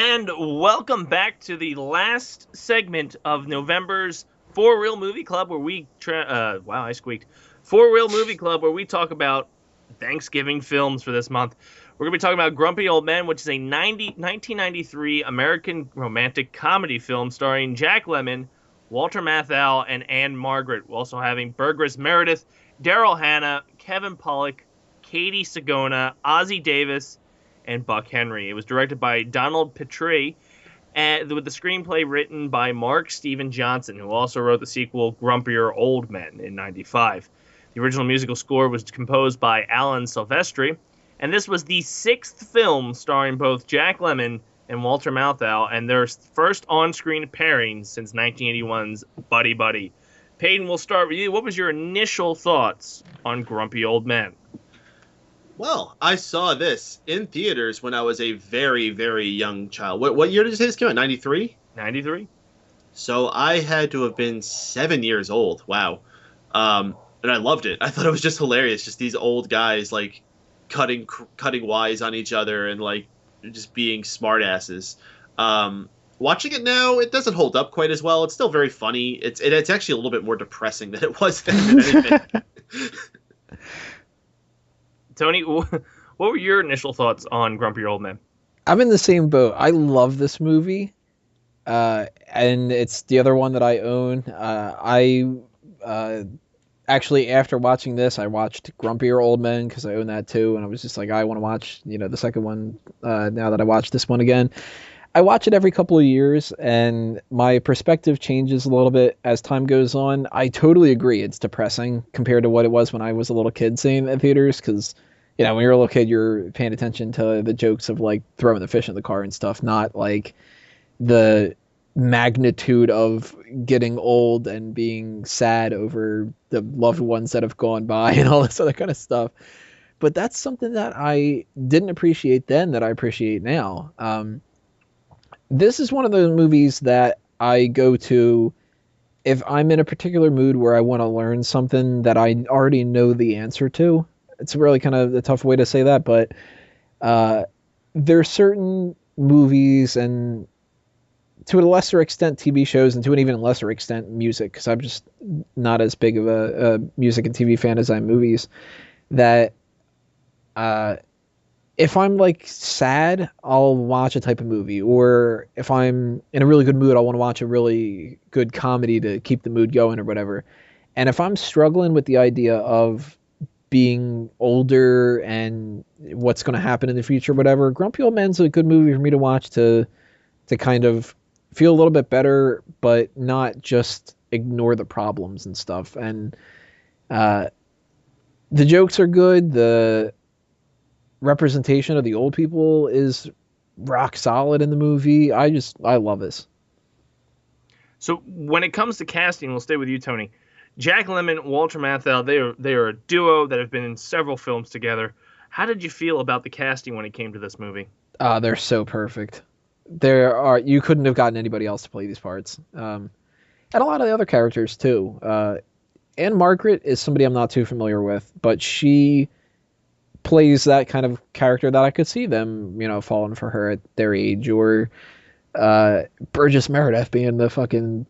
And welcome back to the last segment of November's For Real Movie Club, where wow, I squeaked. For Real Movie Club, where we talk about Thanksgiving films for this month. We're going to be talking about Grumpy Old Men, which is a 1993 American romantic comedy film starring Jack Lemmon, Walter Matthau, and Anne Margaret. We're also having Burgess Meredith, Daryl Hannah, Kevin Pollak, Katie Sagona, Ozzie Davis, and Buck Henry. It was directed by Donald Petrie, with the screenplay written by Mark Steven Johnson, who also wrote the sequel Grumpier Old Men in '95. The original musical score was composed by Alan Silvestri, and this was the sixth film starring both Jack Lemmon and Walter Matthau, and their first on-screen pairing since 1981's Buddy Buddy. Peyton, we'll start with you. What was your initial thoughts on Grumpy Old Men? Well, I saw this in theaters when I was a very, very young child. What year did you say this came out? 93? 93? So I had to have been 7 years old. Wow. And I loved it. I thought it was just hilarious. Just these old guys, like, cutting wise on each other and, like, just being smartasses. Watching it now, it doesn't hold up quite as well. It's still very funny. It's actually a little bit more depressing than it was then, if anything. Tony, what were your initial thoughts on Grumpy Old Men? I'm in the same boat. I love this movie, and it's the other one that I own. Actually, after watching this, I watched Grumpier Old Men because I own that too, and I was just like, I want to watch, the second one now that I watched this one again. I watch it every couple of years, and my perspective changes a little bit as time goes on. I totally agree. It's depressing compared to what it was when I was a little kid seeing it in theaters, because when you're a little kid, you're paying attention to the jokes of, like, throwing the fish in the car and stuff, not, like, the magnitude of getting old and being sad over the loved ones that have gone by and all this other kind of stuff. But that's something that I didn't appreciate then that I appreciate now. This is one of those movies that I go to if I'm in a particular mood where I want to learn something that I already know the answer to. It's really kind of a tough way to say that, but there are certain movies and, to a lesser extent, TV shows, and to an even lesser extent, music, because I'm just not as big of a music and TV fan as I am movies, that if I'm, like, sad, I'll watch a type of movie, or if I'm in a really good mood, I'll want to watch a really good comedy to keep the mood going or whatever. And if I'm struggling with the idea of being older and what's going to happen in the future, whatever, Grumpy Old Men's a good movie for me to watch to kind of feel a little bit better, but not just ignore the problems and stuff. And the jokes are good. The representation of the old people is rock solid in the movie. I love this. So when it comes to casting, we'll stay with you, Tony. Jack Lemmon, Walter Matthau, they are a duo that have been in several films together. How did you feel about the casting when it came to this movie? They're so perfect. You couldn't have gotten anybody else to play these parts. And a lot of the other characters too. Anne Margaret is somebody I'm not too familiar with, but she plays that kind of character that I could see them, falling for her at their age, or Burgess Meredith being the fucking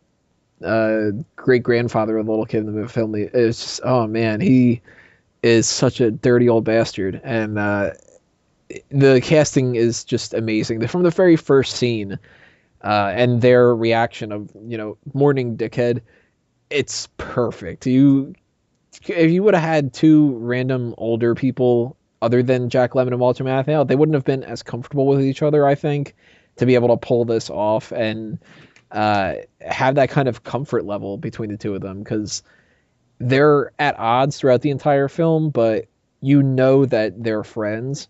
great grandfather of the little kid in the film. It's just, oh man, he is such a dirty old bastard, and the casting is just amazing. From the very first scene, and their reaction of, morning dickhead, it's perfect. If you would have had two random older people other than Jack Lemmon and Walter Matthau, they wouldn't have been as comfortable with each other, I think, to be able to pull this off and have that kind of comfort level between the two of them, because they're at odds throughout the entire film, but that they're friends.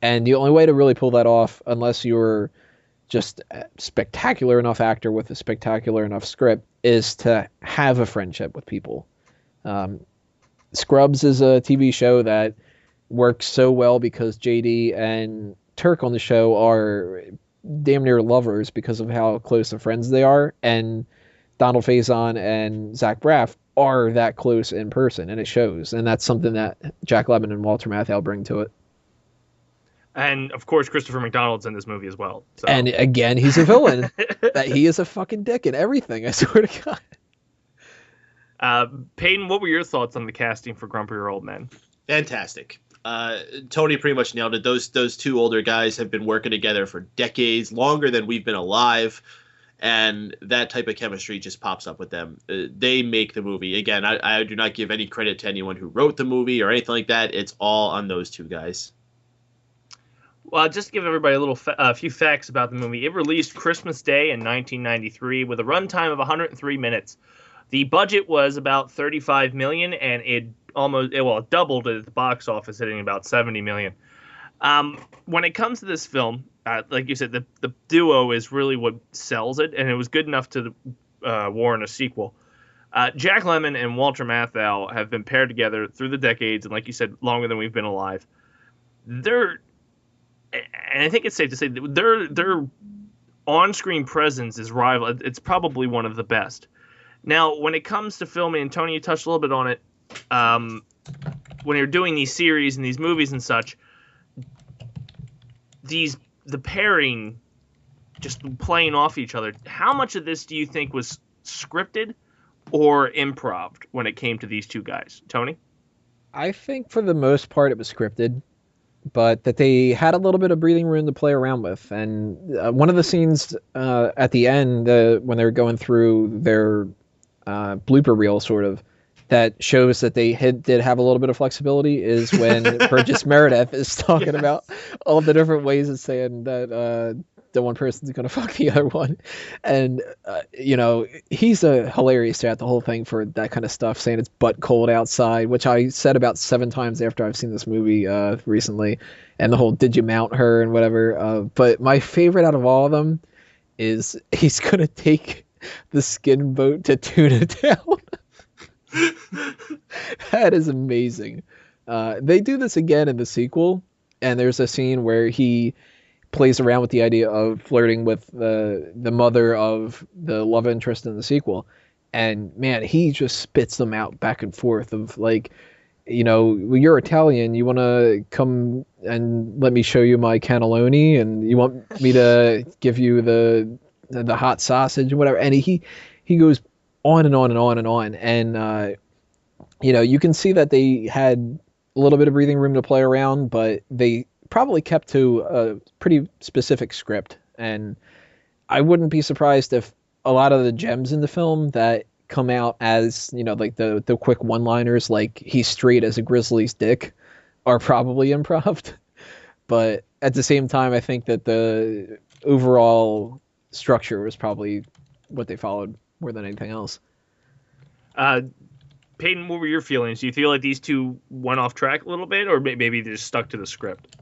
And the only way to really pull that off, unless you're just a spectacular enough actor with a spectacular enough script, is to have a friendship with people. Scrubs is a TV show that works so well because JD and Turk on the show are damn near lovers because of how close of friends they are, and Donald Faison and Zach Braff are that close in person, and it shows. And that's something that Jack Lemmon and Walter Matthau bring to it. And of course, Christopher McDonald's in this movie as well. So. And again, he's a villain. That he is a fucking dick in everything. I swear to God. Peyton, what were your thoughts on the casting for Grumpier Old Men? Fantastic. Tony pretty much nailed it. Those two older guys have been working together for decades, longer than we've been alive, and that type of chemistry just pops up with them. They make the movie. Again, I do not give any credit to anyone who wrote the movie or anything like that. It's all on those two guys. Well, just to give everybody a few facts about the movie. It released Christmas Day in 1993 with a runtime of 103 minutes. The budget was about $35 million, and it doubled at the box office, hitting about $70 million. When it comes to this film, like you said, the duo is really what sells it, and it was good enough to warrant a sequel. Jack Lemmon and Walter Matthau have been paired together through the decades, and like you said, longer than we've been alive. And I think it's safe to say that their on-screen presence is rival. It's probably one of the best. Now, when it comes to filming, and Tony, you touched a little bit on it, when you're doing these series and these movies and such, the pairing, just playing off each other, how much of this do you think was scripted or improv when it came to these two guys? Tony? I think for the most part it was scripted, but that they had a little bit of breathing room to play around with. And one of the scenes at the end, when they were going through their blooper reel, sort of, that shows that they did have a little bit of flexibility, is when Burgess Meredith is talking about all the different ways of saying that the one person's going to fuck the other one. And, he's hilarious throughout the whole thing for that kind of stuff, saying it's butt cold outside, which I said about 7 times after I've seen this movie recently, and the whole did you mount her and whatever. But my favorite out of all of them is he's going to take the skin boat to Tuna Town. That is amazing. They do this again in the sequel, and there's a scene where he plays around with the idea of flirting with the mother of the love interest in the sequel, and man, he just spits them out back and forth of like, you're Italian, you want to come and let me show you my cannelloni, and you want me to give you the hot sausage and whatever, and he goes on and on and on and on, and you can see that they had a little bit of breathing room to play around, but they probably kept to a pretty specific script. And I wouldn't be surprised if a lot of the gems in the film that come out as, like the quick one-liners, like he's straight as a grizzly's dick, are probably improv. But at the same time, I think that the overall structure was probably what they followed more than anything else. Peyton, what were your feelings? Do you feel like these two went off track a little bit, or maybe they just stuck to the script?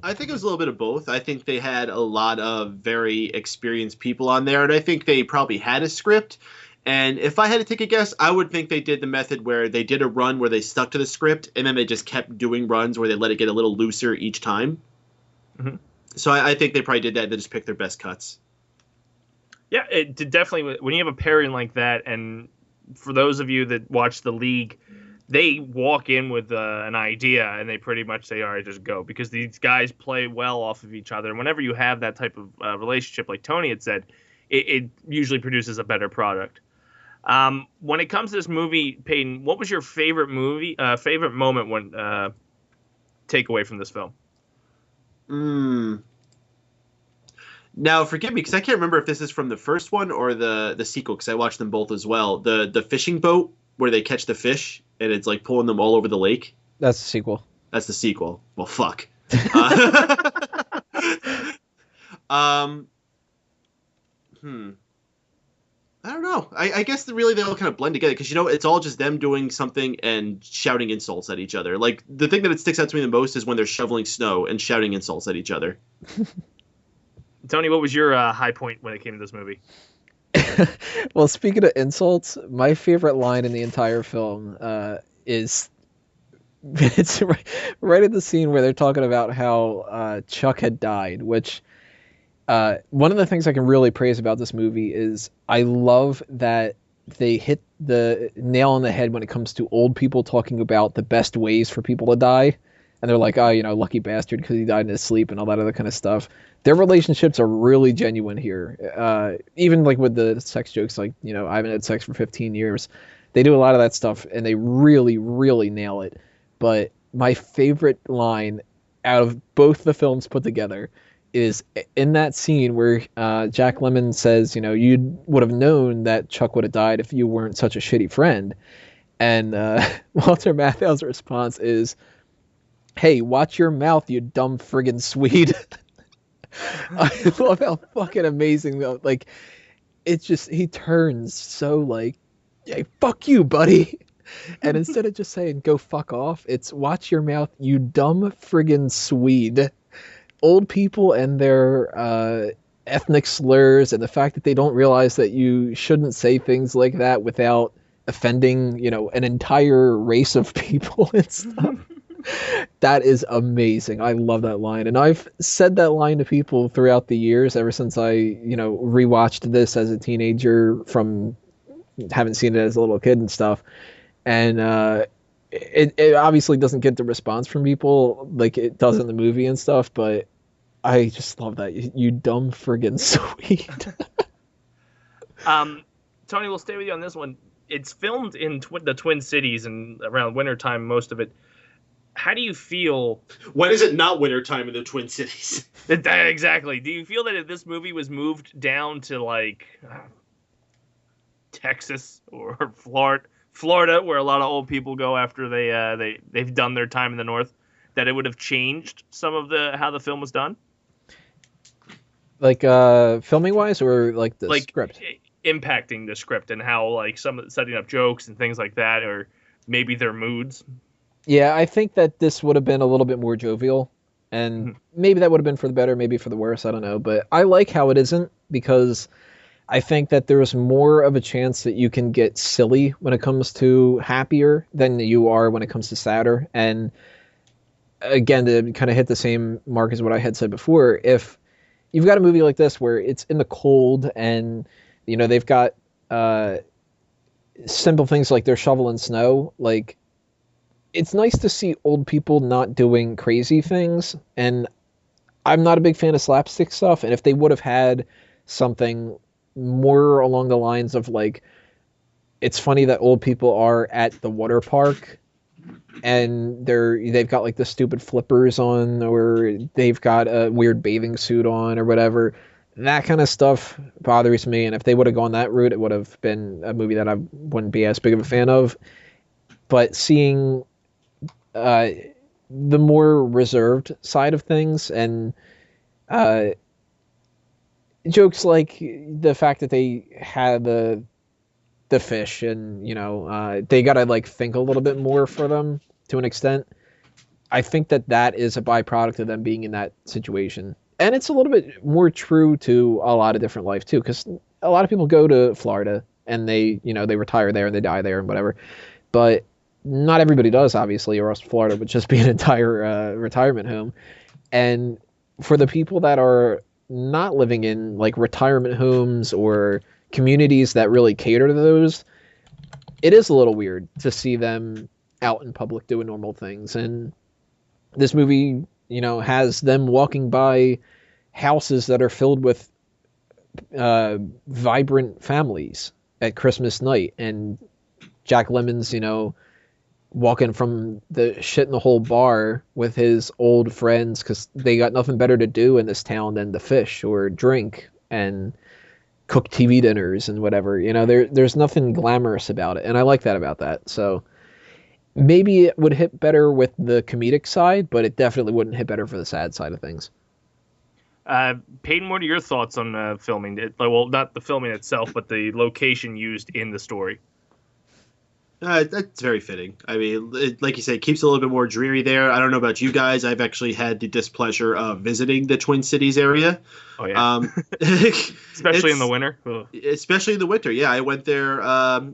I think it was a little bit of both. I think they had a lot of very experienced people on there, and I think they probably had a script. And if I had to take a guess, I would think they did the method where they did a run where they stuck to the script, and then they just kept doing runs where they let it get a little looser each time. Mm-hmm. So I think they probably did that. They just picked their best cuts. Yeah, it definitely. When you have a pairing like that, and for those of you that watch The League, they walk in with an idea and they pretty much say, all right, just go, because these guys play well off of each other. And whenever you have that type of relationship, like Tony had said, it usually produces a better product. When it comes to this movie, Peyton, what was your favorite moment when takeaway from this film? Now, forgive me, because I can't remember if this is from the first one or the sequel, because I watched them both as well. The fishing boat where they catch the fish, and it's like pulling them all over the lake. That's the sequel. That's the sequel. Well, fuck. I don't know. I guess really they all kind of blend together, because, it's all just them doing something and shouting insults at each other. Like, the thing that it sticks out to me the most is when they're shoveling snow and shouting insults at each other. Tony, what was your high point when it came to this movie? Well, speaking of insults, my favorite line in the entire film is it's right at the scene where they're talking about how Chuck had died, which one of the things I can really praise about this movie is I love that they hit the nail on the head when it comes to old people talking about the best ways for people to die. and they're like, oh, lucky bastard because he died in his sleep and all that other kind of stuff. Their relationships are really genuine here. Even like with the sex jokes, like, I haven't had sex for 15 years. They do a lot of that stuff and they really, really nail it. But my favorite line out of both the films put together is in that scene where Jack Lemmon says, you would have known that Chuck would have died if you weren't such a shitty friend. And Walter Matthau's response is, hey, watch your mouth, you dumb friggin' Swede. I love how fucking amazing, though. Like, it's just, he turns so like, hey, fuck you, buddy. And instead of just saying, go fuck off, it's watch your mouth, you dumb friggin' Swede. Old people and their ethnic slurs and the fact that they don't realize that you shouldn't say things like that without offending, an entire race of people and stuff. That is amazing. I love that line. And I've said that line to people throughout the years, ever since I, rewatched this as a teenager from having seen it as a little kid and stuff. And it obviously doesn't get the response from people like it does in the movie and stuff, but I just love that. You dumb friggin' Swede. Tony, we'll stay with you on this one. It's filmed in the Twin Cities and around wintertime, most of it. How do you feel? When is it not wintertime in the Twin Cities? Exactly. Do you feel that if this movie was moved down to like Texas or Florida, where a lot of old people go after they've done their time in the North, that it would have changed some of how the film was done? Like filming wise, or like the script? Impacting the script and how like some setting up jokes and things like that, or maybe their moods. Yeah, I think that this would have been a little bit more jovial, and maybe that would have been for the better, maybe for the worse, I don't know. But I like how it isn't, because I think that there's more of a chance that you can get silly when it comes to happier than you are when it comes to sadder. And again, to kind of hit the same mark as what I had said before, if you've got a movie like this where it's in the cold and, they've got simple things like they're shoveling snow, like, it's nice to see old people not doing crazy things. And I'm not a big fan of slapstick stuff. And if they would have had something more along the lines of like, it's funny that old people are at the water park and they've got like the stupid flippers on, or they've got a weird bathing suit on or whatever. That kind of stuff bothers me. And if they would have gone that route, it would have been a movie that I wouldn't be as big of a fan of. But seeing the more reserved side of things and jokes like the fact that they had the fish and they gotta like think a little bit more for them to an extent. I think that is a byproduct of them being in that situation, and it's a little bit more true to a lot of different life too, because a lot of people go to Florida and they retire there and they die there and whatever, but not everybody does, obviously, or else Florida would just be an entire retirement home. And for the people that are not living in like retirement homes or communities that really cater to those, it is a little weird to see them out in public doing normal things. And this movie, has them walking by houses that are filled with vibrant families at Christmas night, and Jack Lemmon's, walking from the shit in the hole bar with his old friends because they got nothing better to do in this town than to fish or drink and cook TV dinners and whatever. There's nothing glamorous about it, and I like that about that. So maybe it would hit better with the comedic side, but it definitely wouldn't hit better for the sad side of things. Peyton, what are your thoughts on filming? Well, not the filming itself, but the location used in the story. That's very fitting. I mean, like you say, it keeps it a little bit more dreary there. I don't know about you guys. I've actually had the displeasure of visiting the Twin Cities area. Oh, yeah. Especially in the winter. Ugh. Especially in the winter, yeah. I went there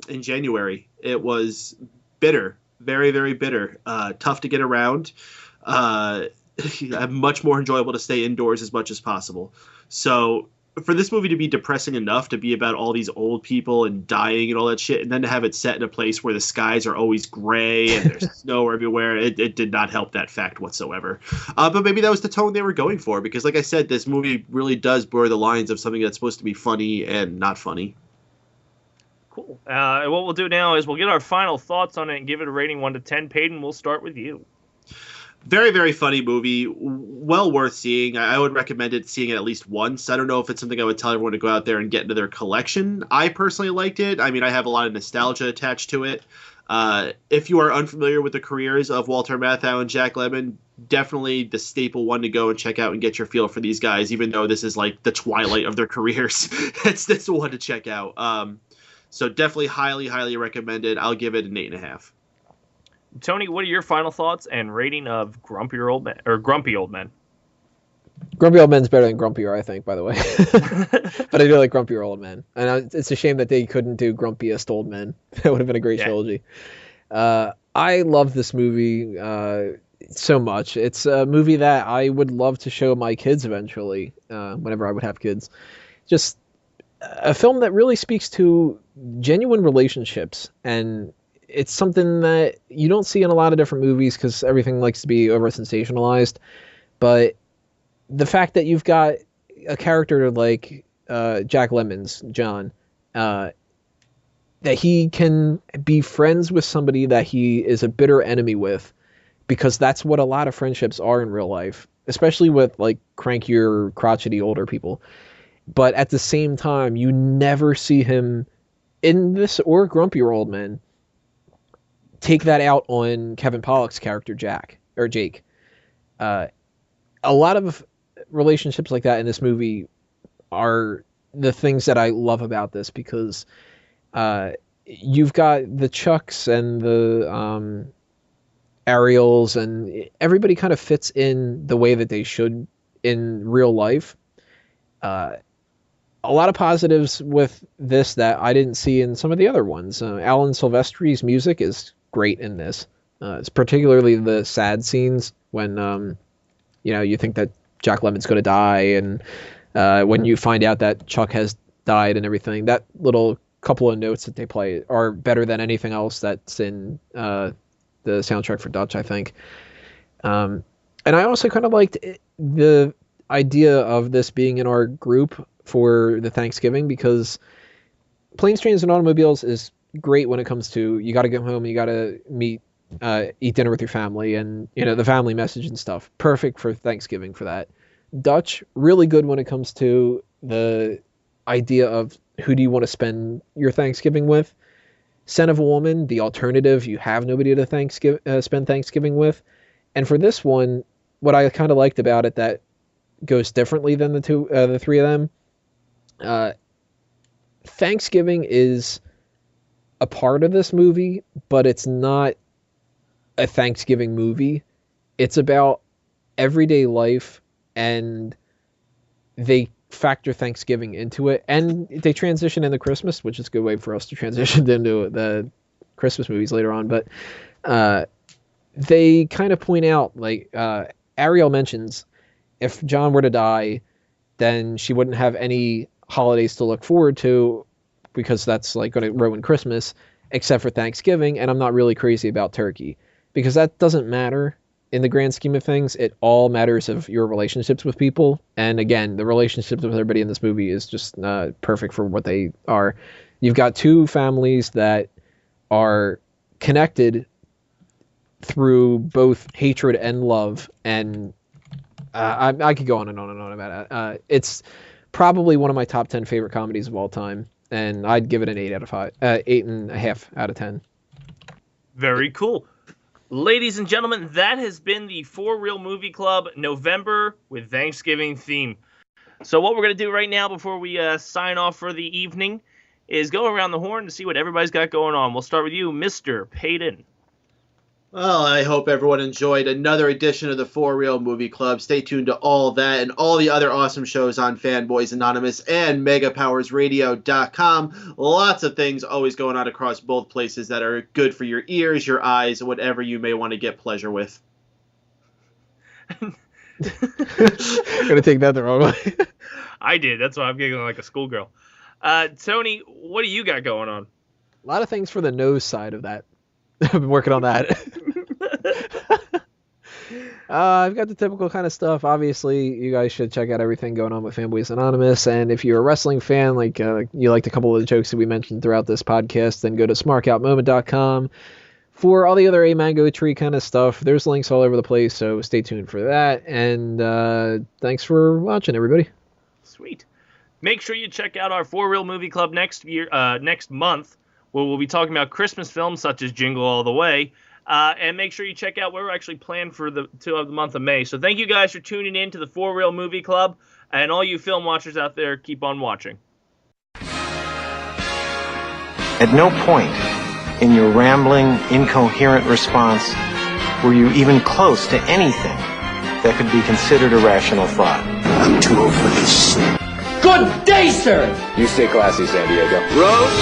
in January. It was bitter. Very, very bitter. Tough to get around. Much more enjoyable to stay indoors as much as possible. So for this movie to be depressing enough to be about all these old people and dying and all that shit, and then to have it set in a place where the skies are always gray and there's snow everywhere, it did not help that fact whatsoever. But maybe that was the tone they were going for, because like I said, this movie really does blur the lines of something that's supposed to be funny and not funny. Cool. And what we'll do now is we'll get our final thoughts on it and give it a rating 1 to 10. Peyton, we'll start with you. Very, very funny movie. Well worth seeing. I would recommend seeing it at least once. I don't know if it's something I would tell everyone to go out there and get into their collection. I personally liked it. I mean, I have a lot of nostalgia attached to it. If you are unfamiliar with the careers of Walter Matthau and Jack Lemmon, definitely the staple one to go and check out and get your feel for these guys, even though this is like the twilight of their careers. It's the one to check out. So definitely highly, highly recommended. I'll give it an 8.5. Tony, what are your final thoughts and rating of Grumpy Old Men? Grumpy Old Men is better than Grumpier, I think, by the way. But I do like Grumpier Old Men. And it's a shame that they couldn't do Grumpiest Old Men. That would have been a great trilogy. I love this movie so much. It's a movie that I would love to show my kids eventually, whenever I would have kids. Just a film that really speaks to genuine relationships, and it's something that you don't see in a lot of different movies because everything likes to be over sensationalized. But the fact that you've got a character like Jack Lemmon's John, that he can be friends with somebody that he is a bitter enemy with, because that's what a lot of friendships are in real life, especially with like crankier, crotchety older people. But at the same time, you never see him in this or Grumpier Old Men take that out on Kevin Pollak's character Jake. A lot of relationships like that in this movie are the things that I love about this, because you've got the Chucks and the Ariels, and everybody kind of fits in the way that they should in real life. A lot of positives with this that I didn't see in some of the other ones. Alan Silvestri's music is great in this. It's particularly the sad scenes when you think that Jack Lemmon's going to die, and when you find out that Chuck has died and everything. That little couple of notes that they play are better than anything else that's in the soundtrack for Dutch, I think. And I also kind of liked the idea of this being in our group for the Thanksgiving, because Planes, Trains, and Automobiles is great when it comes to you got to go home, you got to eat dinner with your family, and the family message and stuff. Perfect for Thanksgiving for that. Dutch, really good when it comes to the idea of who do you want to spend your Thanksgiving with. Scent of a Woman, the alternative, you have nobody to spend Thanksgiving with. And for this one, what I kind of liked about it that goes differently than the three of them, Thanksgiving is a part of this movie, but it's not a Thanksgiving movie. It's about everyday life, and they factor Thanksgiving into it, and they transition into Christmas, which is a good way for us to transition into the Christmas movies later on. But they kind of point out, like Ariel mentions, if John were to die, then she wouldn't have any holidays to look forward to, because that's like going to ruin Christmas, except for Thanksgiving. And I'm not really crazy about turkey, because that doesn't matter in the grand scheme of things. It all matters of your relationships with people. And again, the relationships with everybody in this movie is just perfect for what they are. You've got two families that are connected through both hatred and love. And I could go on and on and on about it. It's probably one of my top 10 favorite comedies of all time, and I'd give it an 8.5 out of 10. Very cool. Ladies and gentlemen, that has been the For Real Movie Club November with Thanksgiving theme. So what we're going to do right now before we sign off for the evening is go around the horn to see what everybody's got going on. We'll start with you, Mr. Payton. Well, I hope everyone enjoyed another edition of the For Real Movie Club. Stay tuned to all that and all the other awesome shows on Fanboys Anonymous and MegaPowersRadio.com. Lots of things always going on across both places that are good for your ears, your eyes, and whatever you may want to get pleasure with. I'm going to take that the wrong way. I did. That's why I'm giggling like a schoolgirl. Tony, what do you got going on? A lot of things for the nose side of that. I've been working on that. I've got the typical kind of stuff. Obviously, you guys should check out everything going on with Fanboys Anonymous. And if you're a wrestling fan, like you liked a couple of the jokes that we mentioned throughout this podcast, then go to smarkoutmoment.com for all the other A Mango Tree kind of stuff. There's links all over the place, so stay tuned for that. And thanks for watching, everybody. Sweet. Make sure you check out our For Real Movie Club next month, where we'll be talking about Christmas films such as Jingle All the Way. And make sure you check out what we're actually planned for the month of May. So thank you guys for tuning in to the For Real Movie Club. And all you film watchers out there, keep on watching. At no point in your rambling, incoherent response were you even close to anything that could be considered a rational thought. I'm too old for this. Good day, sir! You stay classy, San Diego. Roads?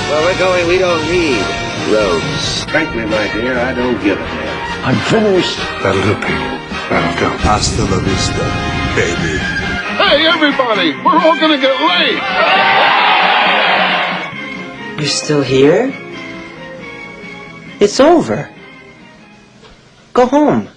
Where we're going, we don't need roads. Frankly, my dear, I don't give a damn. I'm finished. That'll do, Pete. That'll do. Hasta la vista, baby. Hey, everybody! We're all gonna get laid! You're still here? It's over. Go home.